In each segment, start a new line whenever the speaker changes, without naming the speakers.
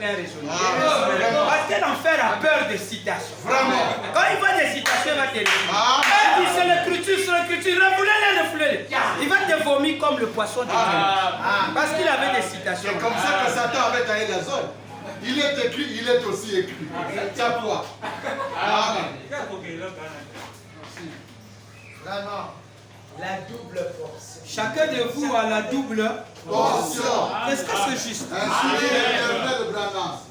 bien raisonner. Parce que l'enfer a peur des citations. Quand il voit des citations, il va te dire. Il dit c'est l'écriture, refoulez-les. Il va te vomir comme le poisson de Dieu. Parce qu'il avait des citations.
C'est comme ça que Satan avait taillé la zone. Il est écrit, il est aussi écrit. Ça quoi? Amen.
La double portion.
Chacun de vous a la double
portion.
Est-ce que c'est juste?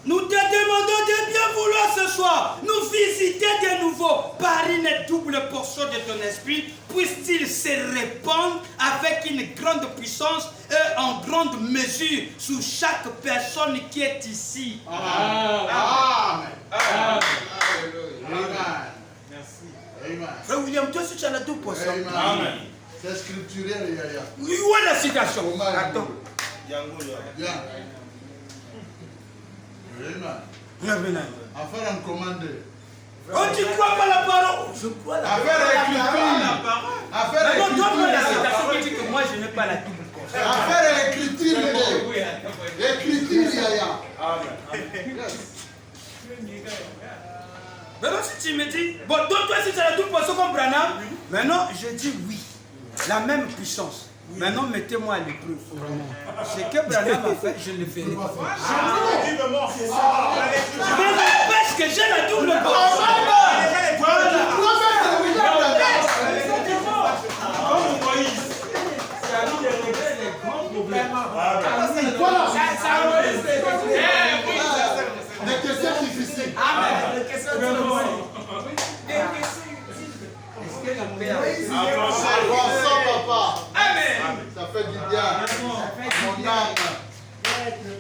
Nous te demandons de bien vouloir ce soir nous visiter de nouveau
Par une double portion de ton esprit, puisse-t-il se répandre avec une grande puissance et en grande mesure sur chaque personne qui est ici.
Amen. Amen. Merci. Amen.
Frère William, toi aussi tu as la double portion.
Amen. C'est scripturel, Yaya.
Oui, où est la citation?
Attends. Bien. Amen. Affaire en commande.
Oh, tu crois pas la parole? Je crois la parole.
Affaire écriture. Affaire
écriture. Non, la
écriture.
citation qui dit que moi je n'ai pas la double portion.
Affaire écriture. Écriture, Yaya. Amen.
Maintenant, si tu me dis, bon, donc toi, si tu as la double portion comme Branham, maintenant, je dis oui, la même puissance. Maintenant, mettez-moi à l'épreuve. Ce que Branham a fait, je le ferai.
Mais n'empêche que j'ai la double portion.
Des questions difficiles.
Amen. Des questions difficiles.
Avançons, papa.
Amen.
Ça fait du bien. Mon âme.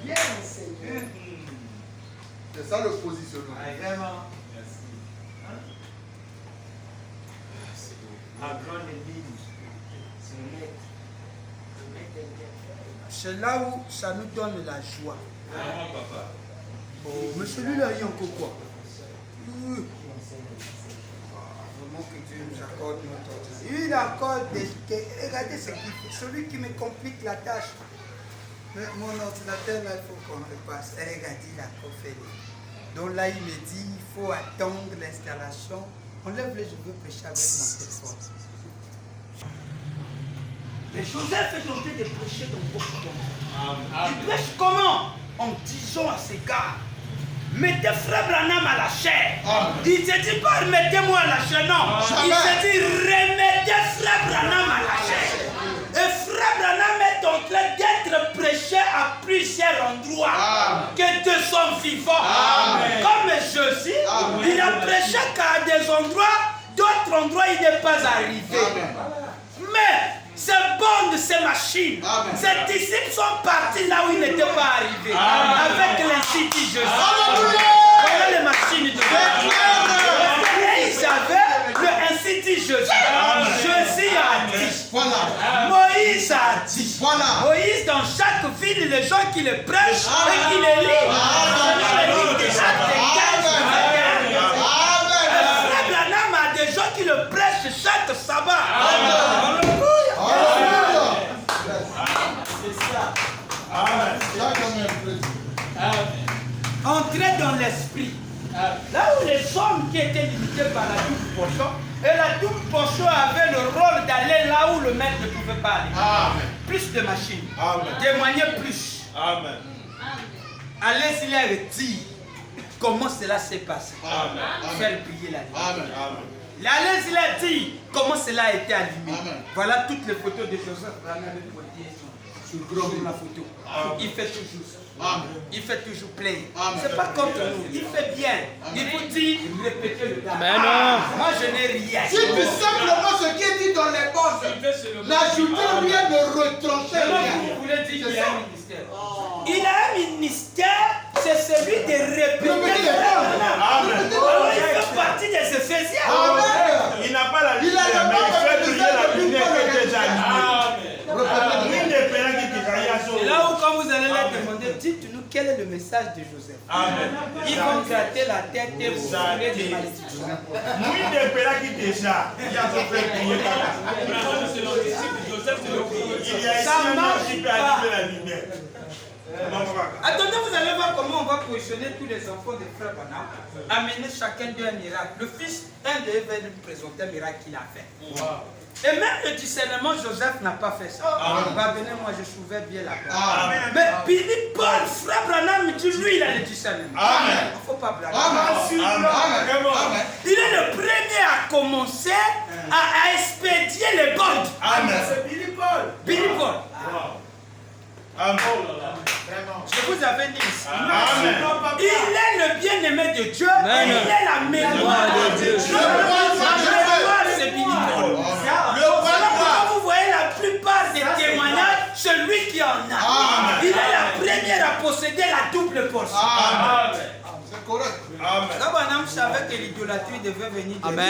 Bien enseigné.
C'est ça le positionnement.
Vraiment. Un grand énigme.
C'est là où ça nous donne la joie. Oh, mais celui-là, il y a encore quoi? Vraiment que Dieu nous accorde notre ordinaire. Il accorde regardez ce qu'il fait. Celui qui me complique la tâche. Mais mon ordinateur, là, il faut qu'on repasse. Regardez, il a fait. Donc là, il me dit, il faut attendre l'installation. Enlève-le, je veux prêcher avec mon téléphone. Mais Joseph est tenté de prêcher dans beaucoup de temps. Il prêche comment? En disant à ses gars, mettez frère Branham à la chair. Il ne se dit pas remettez-moi à la chair, non. Il se dit remettez frère Branham à la chair. Et frère Branham est en train d'être prêché à plusieurs endroits que de son vivant. Comme Jésus, il a prêché qu'à des endroits, d'autres endroits il n'est pas arrivé. Mais ces bandes, ces machines, ces disciples sont partis là où ils n'étaient pas arrivés. Avec l'Institut Jésus. Voilà les machines de Dieu. Et ils avaient l'Institut Jésus. Jésus a dit. Moïse a dit. Moïse, dans chaque ville, les gens qui le prêchent et qui le lisent. Frère Branham a des gens qui le prêchent chaque sabbat. Entrer dans l'esprit. Là où les hommes qui étaient limités par la double portion, et la double portion avait le rôle d'aller là où le maître ne pouvait pas aller. Plus de machines. Témoigner plus. Allez s'il leur dire comment cela s'est passé. Faire briller la lumière. Allez s'il leur dire comment cela a été allumé. Voilà toutes les photos de Joseph. Sur la photo. Il fait toujours ça. Il fait toujours plein. C'est pas contre nous. Il fait bien. Il vous dit, répétez le gars. Moi je n'ai rien.
Si tu simplement ce qui est dit dans les bosses, n'ajoutez rien, ne retranchez rien.
Vous voulez dire qu'il a un ministère. Il a un ministère, c'est celui de répéter le gars. Alors il fait partie des Éphésiens.
Il n'a pas la lumière, mais il fait briller la lumière qui est déjà allumée.
C'est là où quand vous allez leur demander, dites-nous quel est le message de Joseph. Ils vont gratter la tête et vous parler des malédictions. Ça marche pas. Attendez, vous allez voir comment on va positionner tous les enfants des frères Branham, amener chacun d'eux un miracle. Le fils, un d'eux va nous présenter un miracle qu'il a fait. Et même le discernement, Joseph n'a pas fait ça. Bah, venez, moi je trouvais bien la parole. Mais Billy Paul, frère Branham, dit lui, il a le discernement. Il ne faut pas blaguer. Il est le premier à commencer à expédier les bandes.
C'est Billy Paul.
Billy Paul. Je vous avais dit ici. Il est le bien-aimé de Dieu et il est la mémoire de Dieu. La mémoire, c'est Billy Paul. Quand vous voyez la plupart des témoignages, celui qui en a, il est la première à posséder la double portion.
C'est correct.
Quand Branham savait que l'idolâtrie devait venir de lui, il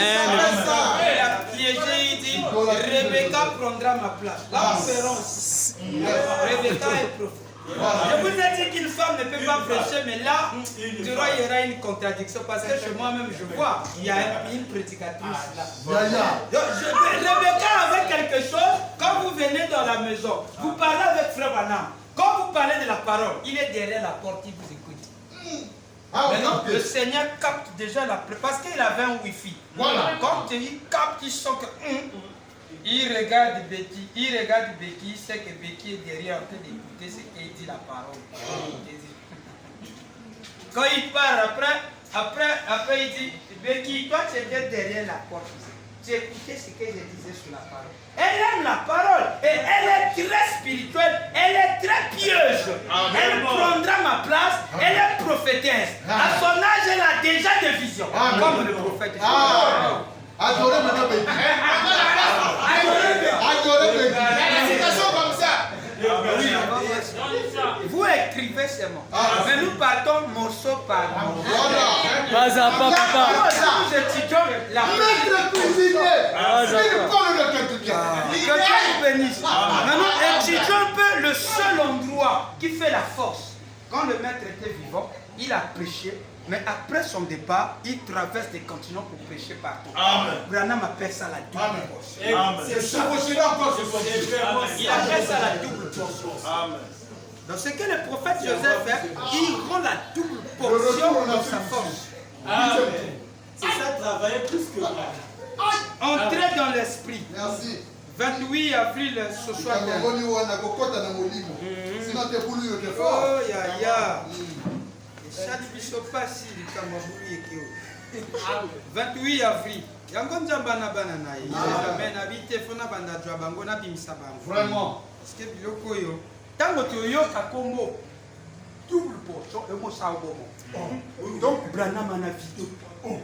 a piégé, il dit Rebecca prendra ma place. La conférence. Rebecca est prophète. Je vous ai dit qu'une femme ne peut pas prêcher, mais là, il y aura une contradiction parce que chez moi-même, je vois, il y a une prédicatrice là. Rebecca avait quelque chose, quand vous venez dans la maison, vous parlez avec Frère Branham. Quand vous parlez de la parole, il est derrière la porte, il vous écoute. Maintenant, le Seigneur capte déjà la parce qu'il avait un wifi. Quand il capte, il sent que il regarde Becky, il sait que Becky est derrière en train d'écouter ce qu'il dit la parole. Quand il part après il dit Becky, toi tu es derrière la porte. Tu écoutais ce que je disais sur la parole. Elle aime la parole et elle est très spirituelle, elle est très pieuse. Elle prendra ma place, elle est prophétesse. À son âge, elle a déjà des visions. Comme le prophète.
Adorez maintenant Béki. Adorez Béki.
Une citation comme ça.
Vous écrivez seulement. Mais nous partons morceau par morceau.
Voilà.
Nous étudions la
Maître cuisinier. C'est le corps de quelqu'un.
Que Dieu nous bénisse. Maintenant, étudions un peu le seul endroit qui fait la force. Quand le maître était vivant, il a prêché, mais après son départ, il traverse des continents pour prêcher partout. Branham appelle ça la double portion.
C'est chevauché encore ce soir.
Il appelle ça la double portion. Donc ce que le prophète Joseph fait, il rend la double portion dans sa force.
C'est ça, travailler plus que là.
Entrer dans l'esprit.
Merci.
28 avril 61. Oh, ya. Chaque biso pasi likamabulu yekio. 28 avril. Yango nzamba na bana na ye. Amen. Habite fona banda jwa bango na bimisa bango.
Vraiment.
Parce que biloko yo. Tango toyoka kombo double portion et mo sa bomo. Donc Branham na vidéo.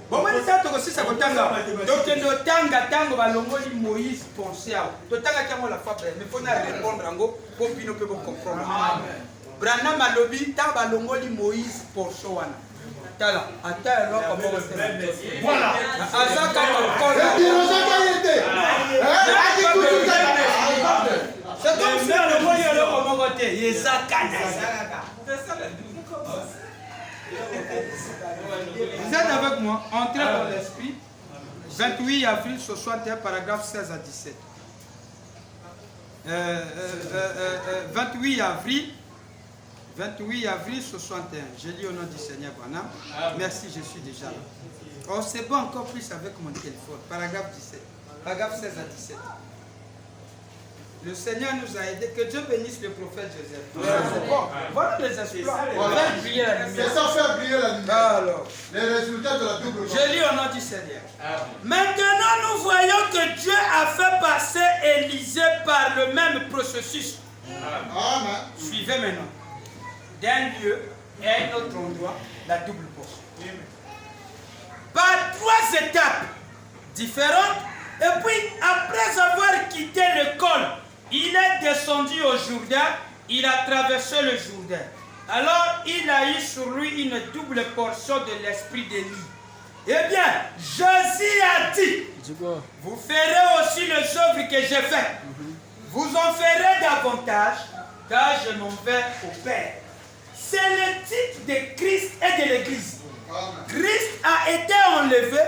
Bon, moi, ça, tu aussi, ça va tanga. Donc, tu tanga, tango, balongoli, Moïse, pensez à. Tu tanga, tango, la fois, mais il faut répondre, ango, pour que nous puissions comprendre. Branham Malobi, ta balongoli, Moïse, pensez à. Tala, attends, alors, comment on fait. Voilà. Azaka, c'est comme si le mot est là, comment on fait. Yezaka, c'est ça la double. Vous êtes avec moi, entrez dans l'esprit. 28 avril 61, paragraphe 16 à 17. 28 avril 61. Je lis au nom du Seigneur Branham. Merci, je suis déjà là. Oh, c'est bon encore plus avec mon téléphone. Paragraphe 17. Paragraphe 16 à 17. Le Seigneur nous a aidés. Que Dieu bénisse le prophète Joseph. C'est bon. Voilà les exploits. Faire briller la lumière.
C'est ça, faire briller la lumière.
Alors,
les résultats de la double portion.
je lis au nom du Seigneur. Maintenant, nous voyons que Dieu a fait passer Élisée par le même processus.
Amen.
Suivez maintenant. D'un lieu et un autre endroit, la double portion. Par 3 étapes différentes. Et puis, après avoir quitté le col, il est descendu au Jourdain, il a traversé le Jourdain. Alors, il a eu sur lui une double portion de l'esprit d'Élie. Eh bien, Josie a dit, vous ferez aussi les œuvres que j'ai faites. Vous en ferez davantage, car je m'en vais au Père. C'est le titre de Christ et de l'Église. Christ a été enlevé.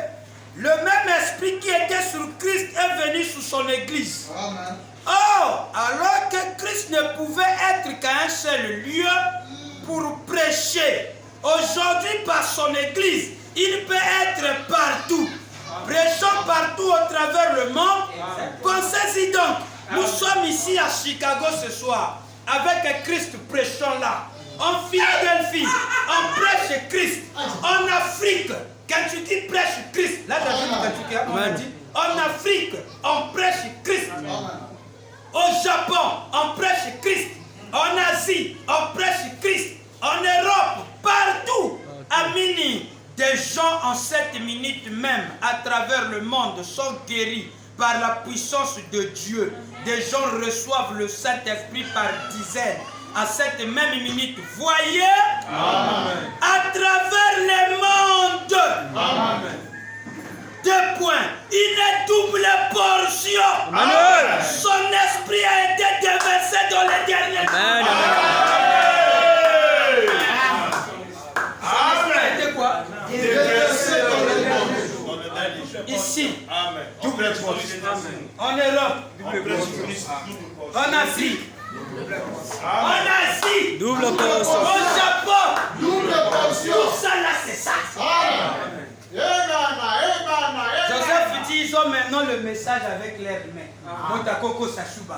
Le même esprit qui était sur Christ est venu sur son église.
Amen.
Or, alors que Christ ne pouvait être qu'à un seul lieu pour prêcher, Aujourd'hui, par son église, il peut être partout. Prêchons partout au travers le monde. Pensez-y donc. Nous sommes ici à Chicago ce soir. Avec Christ, prêchons là. En Philadelphie, on prêche Christ. En Afrique, quand tu dis prêche Christ, là, on a dit, en Afrique, on prêche Christ. Au Japon, on prêche Christ. En Asie, on prêche Christ. En Europe, partout. Amini, des gens en 7 minutes même, à travers le monde, sont guéris par la puissance de Dieu. Des gens reçoivent le Saint-Esprit par dizaines. À cette même minute, voyez, amen, à travers les mondes. Amen. 2 points. Une double portion. Amen. Son esprit a été déversé dans les derniers jours. Amen. C'était quoi? Déversé dans les derniers jours. Ici, double portion. En Europe, en Asie. En Asie, double portion. Au Japon, double portion. Tout ça là, c'est ça. Joseph dit, ils ont maintenant le message avec leurs mains. Motakoko Sashuba.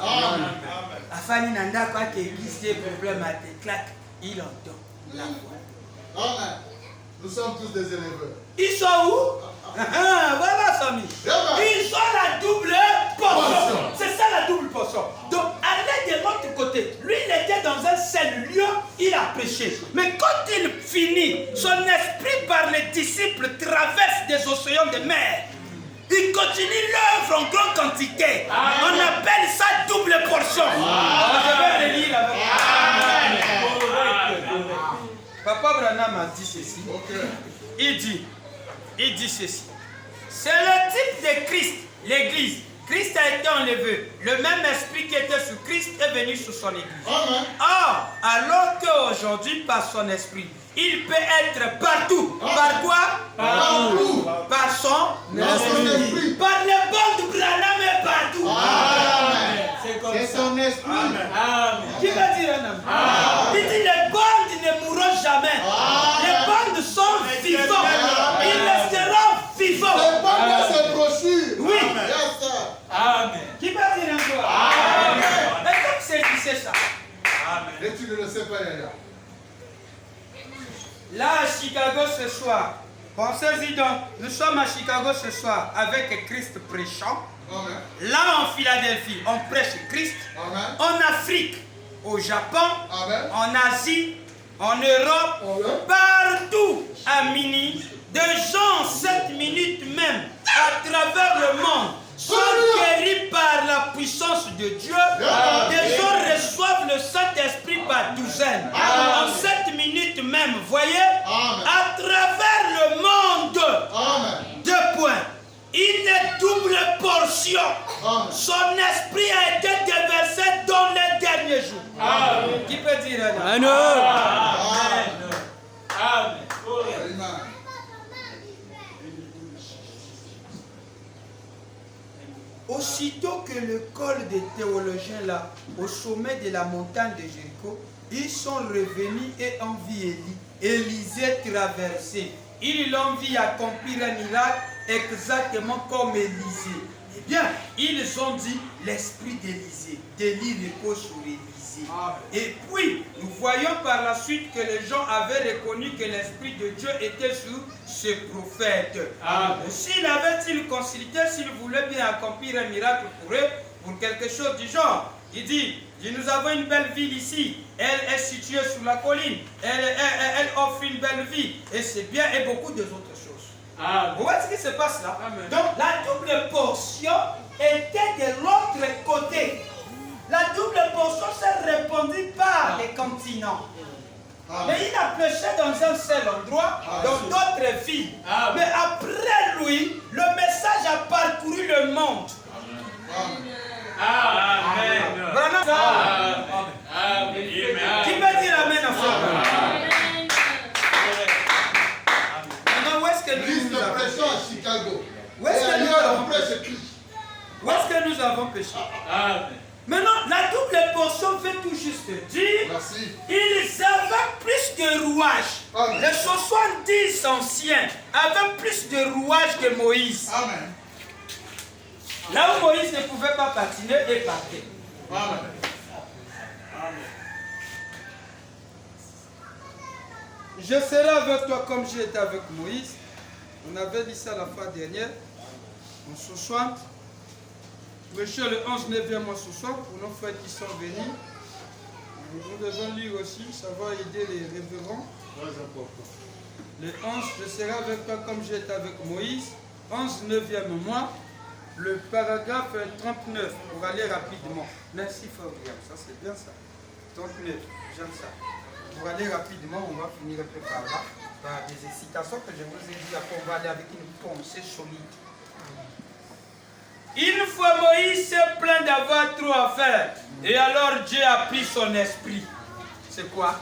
Afani Nanda, quoi qu'il existe des problèmes à tes claques, il entend la voix.
Amen. Nous sommes tous des éleveurs.
Ils sont où? Voilà, Samy. Ils ont la double portion. C'est ça la double portion. Donc, allez de l'autre côté. Lui, il était dans un seul lieu, il a prêché. Mais quand il finit, son esprit par les disciples traverse des océans de mer. Il continue l'œuvre en grande quantité. On appelle ça double portion. Je vais le lire avec Papa Branham a dit ceci. Il dit ceci. C'est le type de Christ, l'église. Christ a été enlevé. Le même esprit qui était sur Christ est venu sur son église. Or, alors qu'aujourd'hui, par son esprit, il peut être partout. Par quoi? Partout. Par son esprit. Par les bandes Branham et partout.
C'est son esprit.
Qui va dire un homme? Il dit les bandes ne mourront jamais. Les bandes sont vivantes. Ils resteront vivants.
Les bandes se brochurent.
Oui.
Yes, sir.
Amen. Qui va dire encore? Amen. Mais comme c'est ça.
Amen. Et tu ne le sais pas, Yaya.
Là à Chicago ce soir, pensez-y donc, nous sommes à Chicago ce soir avec Christ prêchant.
Amen.
Là en Philadelphie, on prêche Christ.
Amen.
En Afrique, au Japon,
Amen.
en Asie, en Europe,
Amen.
partout à Mini, des gens en 7 minutes même, à travers le monde, sont guéris par la puissance de Dieu. Des gens reçoivent le Saint-Esprit par douzaines. En 7 minutes même, voyez, à travers le monde.
Amen.
2 points. Une double portion. Son esprit a été déversé dans les derniers jours. Amen. Qui peut dire Amen? Amen.
Amen.
Aussitôt que le col des théologiens là, au sommet de la montagne de Jéricho, ils sont revenus et ont vu Élisée traverser. Ils l'ont vu accomplir un miracle exactement comme Élisée. Eh bien, ils ont dit l'esprit d'Élie repose sur Élisée. Et puis, nous voyons par la suite que les gens avaient reconnu que l'esprit de Dieu était sur ce prophète. S'il avait-il consulté, s'il voulait bien accomplir un miracle pour eux, pour quelque chose du genre, il dit, nous avons une belle ville ici, elle est située sur la colline, elle offre une belle vie, et c'est bien, et beaucoup d'autres choses. Vous voyez ce qui se passe là? Donc la double portion était de l'autre côté. La double portion s'est répandue par les continents. Mais il a prêché dans un seul endroit, dans d'autres villes. Mais après lui, le message a parcouru le monde.
Amen.
Qui veut dire Amen en fait? Maintenant, où est-ce que nous avons
prêché à Chicago.
Où est-ce que nous avons
prêché Christ?
Où est-ce que nous avons péché? Maintenant, la double portion veut tout juste dire,
Merci.
ils avaient plus de rouages.
Amen.
Les 70 anciens avaient plus de rouages que Moïse.
Amen.
Là où Moïse ne pouvait pas patiner, il partait.
Amen.
Je serai avec toi comme j'ai été avec Moïse. On avait dit ça la fois dernière. En 60. Prêcher le 11, 9e mois 60 pour nos frères qui sont venus. Nous devons lire aussi, ça va aider les révérends.
Très important.
Le 11, je serai avec toi comme j'ai été avec Moïse. 11, 9e mois. Le paragraphe 39, pour aller rapidement. Merci Frère William, ça c'est bien ça. 39, j'aime ça. Pour aller rapidement, on va finir un peu par là, par des citations que je vous ai dit, après on va aller avec une pensée solide.
Une fois Moïse s'est plaint d'avoir trop à faire. Et alors Dieu a pris son esprit. C'est quoi?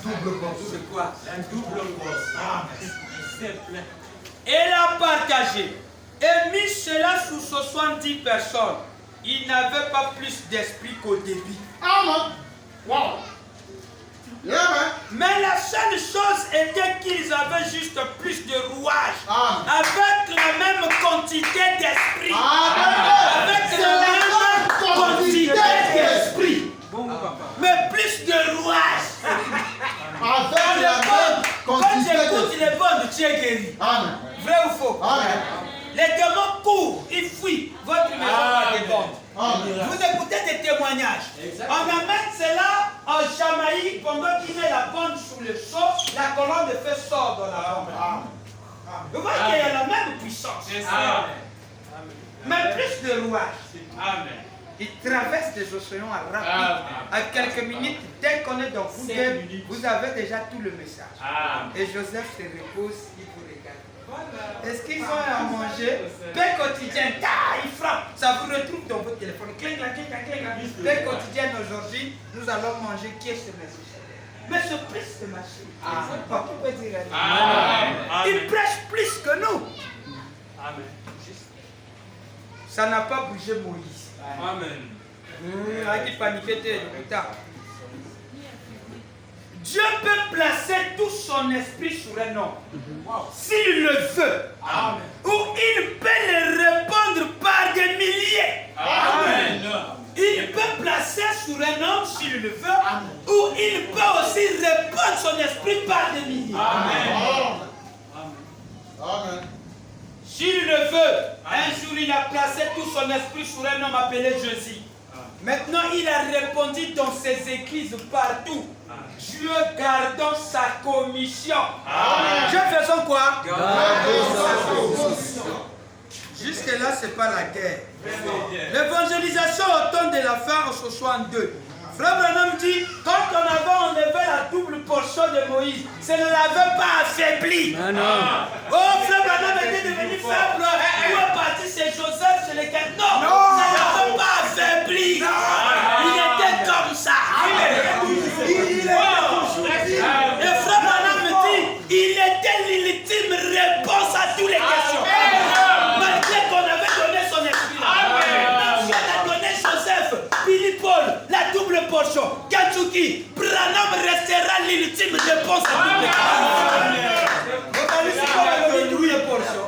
Double portion.
C'est quoi?
La double portion. C'est plein.
Et l'a partagé. Et mis cela sous 70 personnes. Il n'avait pas plus d'esprit qu'au début.
Amen. Wow. Amen.
Mais la seule chose était qu'ils avaient juste plus de rouage.
Amen.
Avec la même quantité d'esprit.
Amen.
Avec la même quantité d'esprit.
Bon, papa.
Mais plus de rouage.
Avec la même
Quand
quantité
j'écoute
de...
les bonnes, tu es guéri.
Amen.
Vrai ou faux?
Amen.
Les démons courent, ils fuient. Votre maison va dépendre.
Amen.
Vous écoutez des témoignages. On amène cela en Jamaïque pendant qu'il met la bande sous le seau, la colonne de feu sort dans la bande. Vous voyez qu'il y a la même puissance. Mais plus de rouage.
Amen.
Il traverse des océans rapides. À quelques minutes, dès qu'on est dans Google, vous avez déjà tout le message. Et Joseph se repose, il vous regarde. Est-ce qu'ils ont à manger? Paix quotidienne, il frappe. Ça vous retrouve dans votre téléphone. Cling, cling, cling, cling. Paix quotidienne aujourd'hui, nous allons manger. Qui est ce message? Mais ce plus de machine. Qui peut dire il prêche plus que nous.
Amen.
Ça n'a pas bougé Moïse.
Amen.
Dieu peut placer tout son esprit sur un homme, s'il le veut, ou il peut le répandre par des milliers.
Amen.
Il peut placer sur un homme, s'il le veut, ou il peut aussi répandre son esprit par des milliers.
Amen.
Amen.
S'il le veut, un jour il a placé tout son esprit sur un homme appelé Jésus. Maintenant il a répandu dans ses églises partout. Dieu gardant sa commission. Dieu faisant quoi? Jusque-là, ce n'est pas la guerre. L'évangélisation au temps de la fin en 62. Frère Branham dit, quand on avait enlevé la double portion de Moïse, ça ne l'avait pas affaibli. Oh, Frère Branham était devenu faible. Où est parti? C'est Joseph, c'est lequel? Non, ça ne l'avait pas affaibli. Il était comme ça. Et Frère Branham me dit, il était l'ultime réponse à toutes les questions. Malgré qu'on avait donné son esprit. Dieu a donné Joseph, Billy Paul, la double portion. Katsuki, Branham restera l'ultime réponse à toutes les questions. Vous connaissez comment la double portion?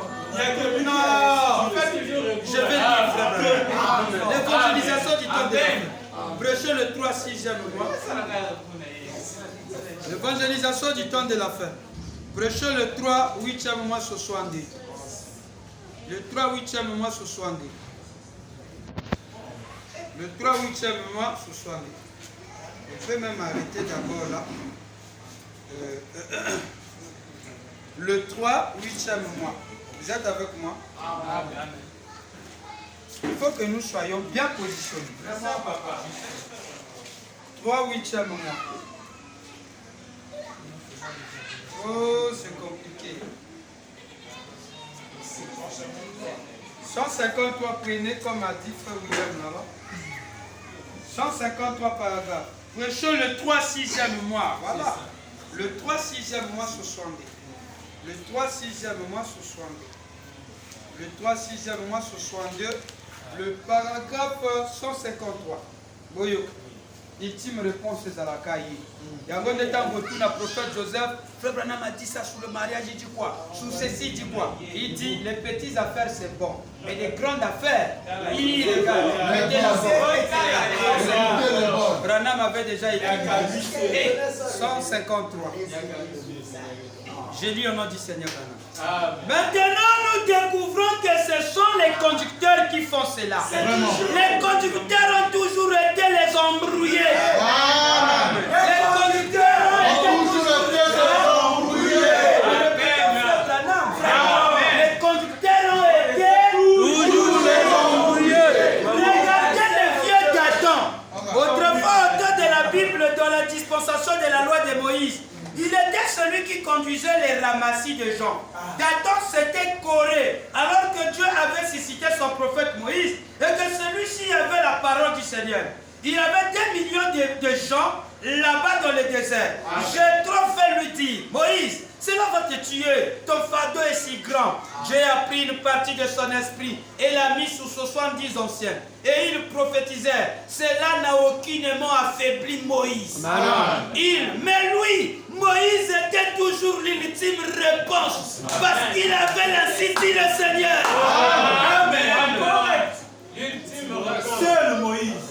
Non, je vais dire, frère Branham. L'évangélisation du temps de la fin. Prêcher le 3, 6e mois. L'évangélisation du temps de la fin. Prêcher le 3, 8e mois 70. Le 3, 8e mois 70. Le 3, 8e mois 70. Je vais même arrêter d'abord là. Le 3, 8e mois. Vous êtes avec moi? Il faut que nous soyons bien positionnés. 3, 8e mois. Oh, c'est compliqué. 153 prenez comme a dit Frère William là-bas. 153 paragraphes. Prêchons le 3 6e mois. Voilà. Le 3 6e mois 60. Le 3 6e mois 60. Le 3 6e mois 62.
Le paragraphe 153. Boyo. Ultime réponse à la cahier. Il y a un bon temps où tout le prophète Joseph, Frère Branham a dit ça sur le mariage, il dit quoi? Sur ceci, il dit quoi? Il dit les petites affaires c'est bon, mais les grandes affaires, illégales. Branham avait déjà écrit 153. J'ai lu au nom du Seigneur Branham.
Maintenant, nous découvrons que ce sont les conducteurs qui font cela. Les conducteurs ont toujours été les embrouillés. Les conducteurs ont toujours été les embrouillés. Les conducteurs ont été toujours les embrouillés. Regardez les vieux d'Adam. Autrefois, auteur de la Bible, dans la dispensation de la loi de Moïse, il était celui qui conduisait les ramassis de gens. Dathan s'était Corée, alors que Dieu avait suscité son prophète Moïse et que celui-ci avait la parole du Seigneur. Il avait 2 millions de gens là-bas dans le désert. J'ai trop fait lui dire, Moïse, cela va te tuer, ton fardeau est si grand. J'ai appris une partie de son esprit et l'a mis sous 70 anciens. Et il prophétisait, cela n'a aucunement affaibli Moïse. Mais lui, Moïse était toujours l'ultime réponse parce qu'il avait ainsi dit le Seigneur. Amen.
Seul Moïse.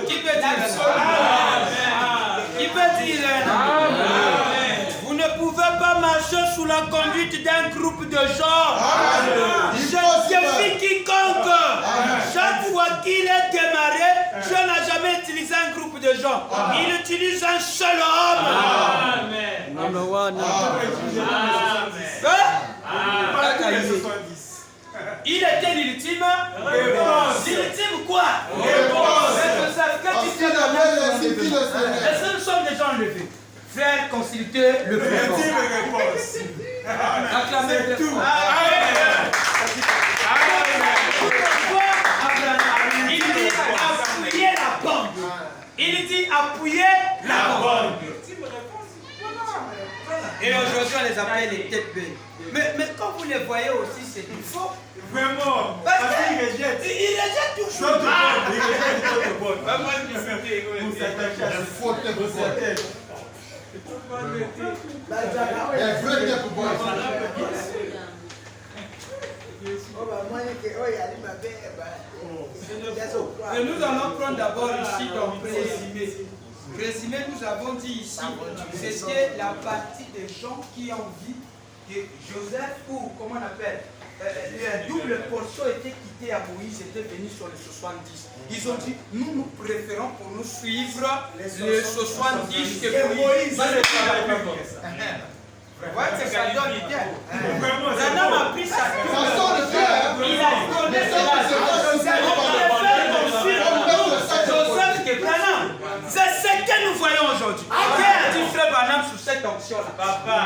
Qui peut dire Qui peut dire Vous ne pouvez pas marcher sous la conduite d'un groupe de gens. Je défie quiconque. Chaque fois qu'il est démarré, Dieu n'a jamais utilisé un groupe de gens. Il utilise un seul homme. Il était l'ultime. L'ultime quoi? Est-ce que nous sommes déjà enlevés? Frère, consultez le prénom. Acclamez le tout. Il dit appuyer la bombe. Il dit appuyer la bombe. Et aujourd'hui, on les appelle les têtes belles. Mais quand vous les voyez aussi, c'est du faux.
Vraiment.
Parce qu'il rejette. Il rejette toujours.
Il rejette d'autres bonnes.
Et nous allons prendre d'abord ici dans présumé. Présumé, nous avons dit ici, c'était la partie des gens qui ont dit que Joseph, ou comment on appelle, la double portion était quittée à Moïse, était venu sur les 70. Ils ont dit, nous préférons pour nous suivre les 70 que Moïse. Ouais, ça donne bien. Branham a pris sa double. Il a donné cela. Joseph que Branham. C'est ce que nous voyons aujourd'hui. Qu'est-ce que dit Frère Branham sur cette onction-là? Papa.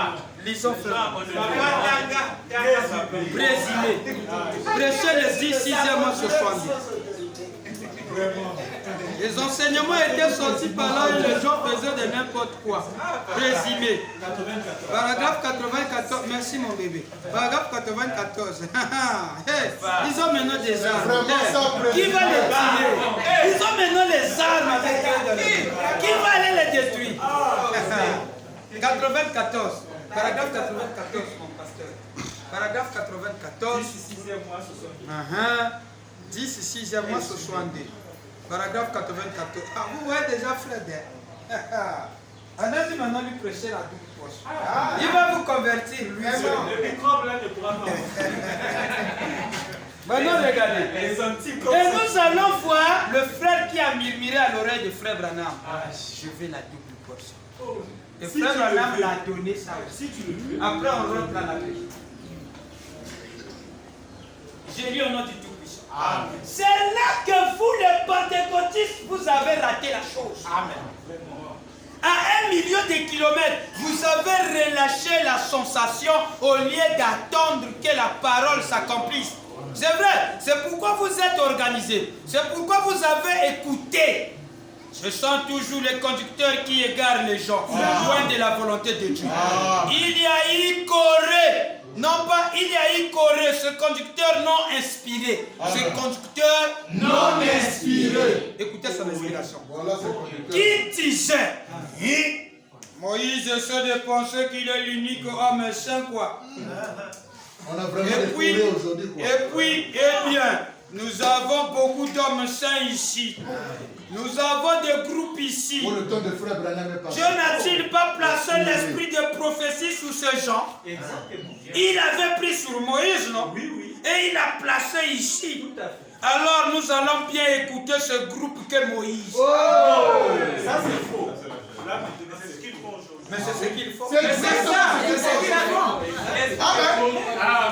Lisons Frère. Présumé. Prêchez le 6e mois sur 70. Les enseignements étaient sortis par là et les gens faisaient de n'importe quoi. Présumé. Paragraphe 94. Merci mon bébé. Paragraphe 94. Ils ont maintenant des armes. Qui va les tirer? Ils ont maintenant les armes avec eux. Qui va aller les détruire? 94. Paragraphe 94, mon pasteur. Paragraphe 94. 10, 6e mois, 62. Paragraphe 94. Ah, vous voyez déjà Fred. Allez-y maintenant lui prêcher la double poche. Il va vous convertir, lui.
Le microbe là ne pourra pas.
Maintenant, regardez. Et nous allons voir le frère qui a murmuré à l'oreille de Frère Branham. Je veux la double poche. Et Frère Branham l'a donné ça. Après, on rentre dans la paix. J'ai lu au nom du Tout-Puissant. C'est là que vous, les pentecôtistes, vous avez raté la chose. Amen. À 1 million de kilomètres, vous avez relâché la sensation au lieu d'attendre que la parole s'accomplisse. C'est vrai, c'est pourquoi vous êtes organisés. C'est pourquoi vous avez écouté. Ce sont toujours les conducteurs qui égarent les gens, loin de la volonté de Dieu. Il y a eu Corée. Non pas il y a eu Corée, ce conducteur non inspiré. Ce conducteur
Non inspiré.
Écoutez son inspiration.
Voilà ce conducteur.
Qui disait Moïse essaie de penser qu'il est l'unique homme saint, quoi.
On a vraiment découvert aujourd'hui, quoi.
Et puis, eh bien, nous avons beaucoup d'hommes saints ici. Nous avons des groupes ici.
Pour le temps de frère Branham est passé.
Dieu n'a-t-il pas placé l'esprit de prophétie sur ces gens?
Exactement.
Il avait pris sur Moïse, non?
Oui, oui.
Et il a placé ici.
Tout à fait.
Alors nous allons bien écouter ce groupe que Moïse.
Ça, c'est faux.
C'est ce qu'ils font aujourd'hui.
Mais c'est ce qu'il faut.
C'est exactement ce qu'ils font.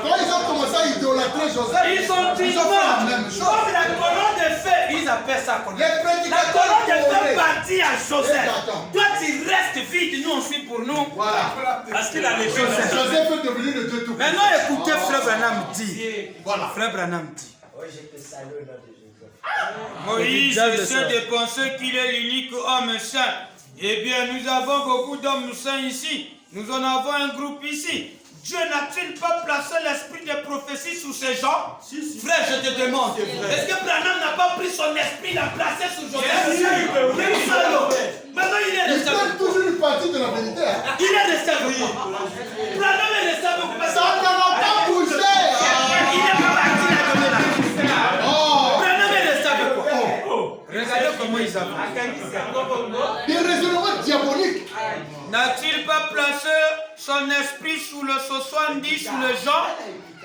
Quand ils ont commencé à idolâtrer Joseph,
Ils ont dit
fait la
non.
même chose.
Comme la colonne de feu, ils appellent ça colonne.
Les
La
prédicateurs
colonne de feu
corrompus.
partit à Joseph.
Attends.
Toi tu restes vide, nous on suit pour nous.
Voilà.
Parce qu'il a les choses.
Joseph est devenu le Dieu tout.
Maintenant écoutez Frère Branham dit.
Voilà.
Frère Branham dit.
Oui, je te salue au nom de Jésus.
Moïse essaie de penser qu'il est l'unique homme saint. Eh bien, nous avons beaucoup d'hommes saints ici. Nous en avons un groupe ici. Dieu n'a-t-il pas placé l'esprit de prophétie sur ces gens? Frère, je te demande, est-ce que Branham n'a pas pris son esprit, l'a placé sur Joseph? Maintenant, il est
Ils
resté
prennent
avec moi.
toujours une partie de la vérité. Hein.
Il est resté avec moi. Branham est resté avec moi.
Ça ne va pas bouger.
Il est pas parti la donner là.
Oh.
Branham est resté avec moi. Regardez comment ils avancent.
Des raisonnements diaboliques.
N'a-t-il pas placé son esprit sous le 70 sous le Jean?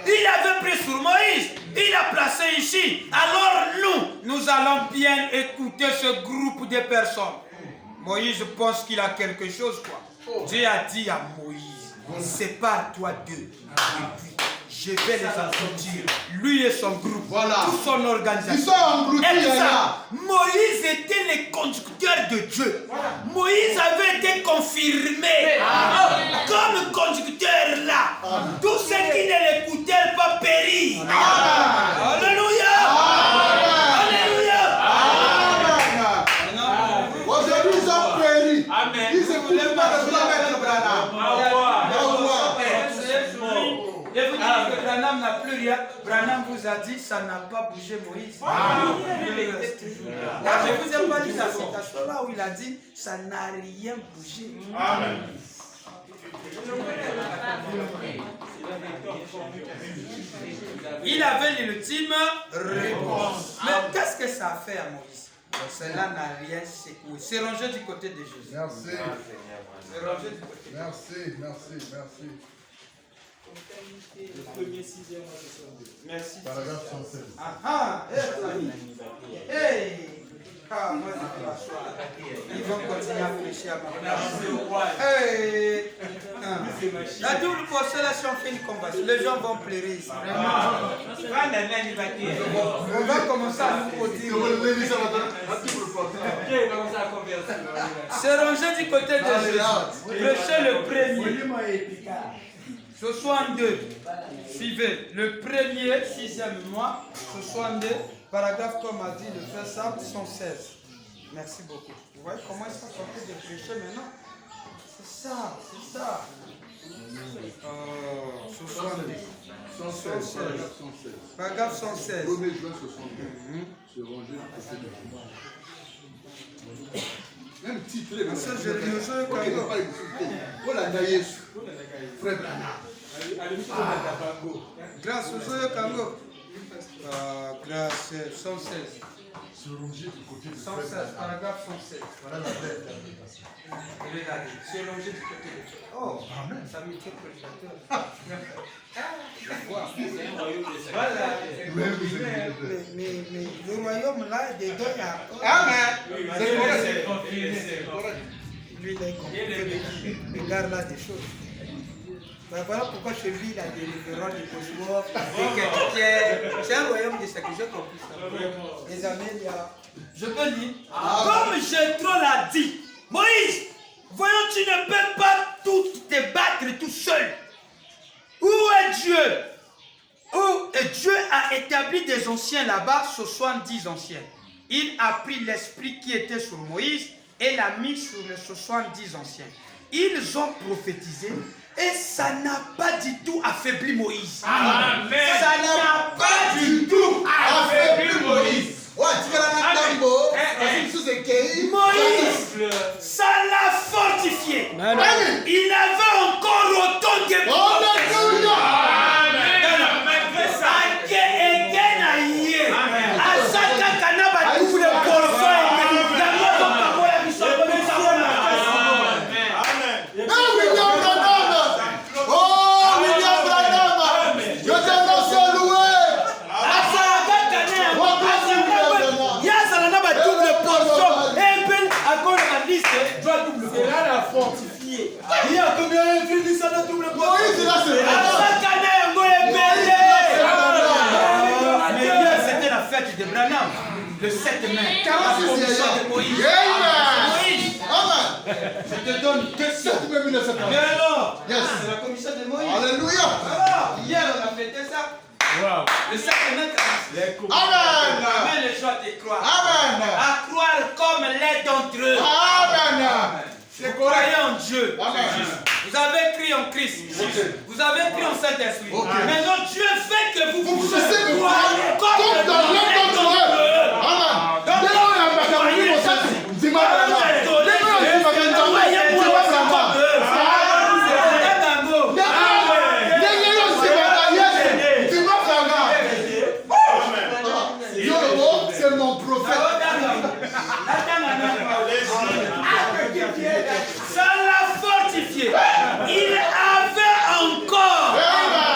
Il avait pris sur Moïse, il a placé ici. Alors nous allons bien écouter ce groupe de personnes. Moïse pense qu'il a quelque chose, quoi. Dieu a dit à Moïse, sépare-toi d'eux. Et puis, je vais les introduire. Lui et son groupe,
Voilà.
toute son organisation.
Ils sont engloutis.
Et ça,
Là.
Moïse était le conducteur de Dieu. Moïse avait été confirmé comme conducteur là. Tous ceux qui ne l'écoutaient pas périrent. Alléluia. Alléluia.
Aujourd'hui, ils ont péri.
Amen.
Ils se coulent pas de la mettre Branham.
Et vous dites que Branham n'a plus rien. Branham vous a dit, ça n'a pas bougé Moïse. Il reste toujours là. Là, je vous ai pas dit la citation là où il a dit, ça n'a rien bougé.
Amen.
Il avait l'ultime réponse. Mais qu'est-ce que ça a fait à Moïse? Cela n'a rien secoué. C'est rangé du côté de Jésus.
Merci.
C'est rangé du côté de Jésus.
Merci.
Le premier, sixième,
Merci.
Paragraphe 116.
Ah, hey. Ah, moi, je pas choix. Ils vont continuer à prêcher à ma place. Hey. La double consolation fait une conversion. Les gens vont pleurer ici. On va commencer à nous côté. C'est rangé du côté de Jésus. Prêchez le premier. 62. Suivez. Le premier, 6e mois, 62. Paragraphe, comme a dit le frère Sam, 116. Merci beaucoup. Vous voyez comment ils sont en train de prêcher maintenant? C'est ça. 62.
116.
Paragraphe 116.
1er juin 62. Se ranger du côté de Jésus. Même titre.
je ne
pas insulté. Voilà, Frère Branham.
Grâce aux yeux Kango. Grâce 116.
Se ranger du côté de
116, paragraphe 116.
Voilà la bête.
Regardez, se ranger du côté de Dieu. Oh, ça me fait prédicateur. Voilà. Mais le royaume là, dedans, il y a encore.
Amen.
C'est correct.
Lui, il est compris. Regarde là des choses. Ben voilà pourquoi chez lui, il a des référents, des cosmos, des chrétiens. C'est un royaume de ce que j'ai compris ça. Les amis, il y a. Je peux lire. Comme Jétro l'a dit, Moïse, voyons, tu ne peux pas tout te battre tout seul. Où est Dieu? Et Dieu a établi des anciens là-bas, 70 anciens. Il a pris l'esprit qui était sur Moïse et l'a mis sur les 70 anciens.
Ils ont prophétisé et ça n'a pas du tout affaibli Moïse.
Amen.
Ça n'a pas du tout affaibli Moïse. Ouais, tu vas la tambo.
Moïse, ça l'a fortifié.
Amen.
Il avait encore autant de
Alléluia.
Fortifié. Il y a combien de filles ça dans double poids?
Moïse, là, c'est
mais hier, c'était la fête de Branham, le 7 mai.
46
de Moïse. Moïse.
Amen.
Je te donne
7 mai 1940.
Mais alors,
Yes.
c'est la commission de Moïse.
Alléluia.
Alors, hier, on a fêté ça.
Wow.
Le 7 mai.
Amen.
Amen, les joies de croire.
Amen.
À croire comme l'un d'entre eux.
Amen.
Vous croyez en Dieu.
Amen.
Vous avez cru en Christ. Vous avez cru en Saint-Esprit. Maintenant, Dieu fait que vous
Vous
croyez
puissiez croire comme dans l'un d'entre eux. Amen.
Donc,
Dès lors, il y a un bataillon au centre. Dis-moi, c'est mon prophète.
Ça l'a fortifié. Il avait encore.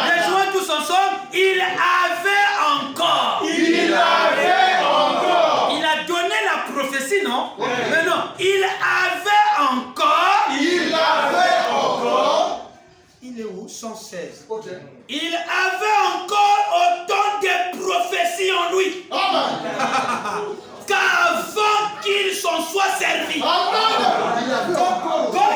Rejoins tous ensemble. Il avait encore.
Il avait encore.
Il a donné la prophétie, non? Mais non. Il avait encore.
Il avait encore.
Il est où? 116.
Ok.
Il avait encore autant de prophéties en lui.
Amen.
Qu'avant qu'il s'en soit servi.
Amen. Il avait encore.
Comme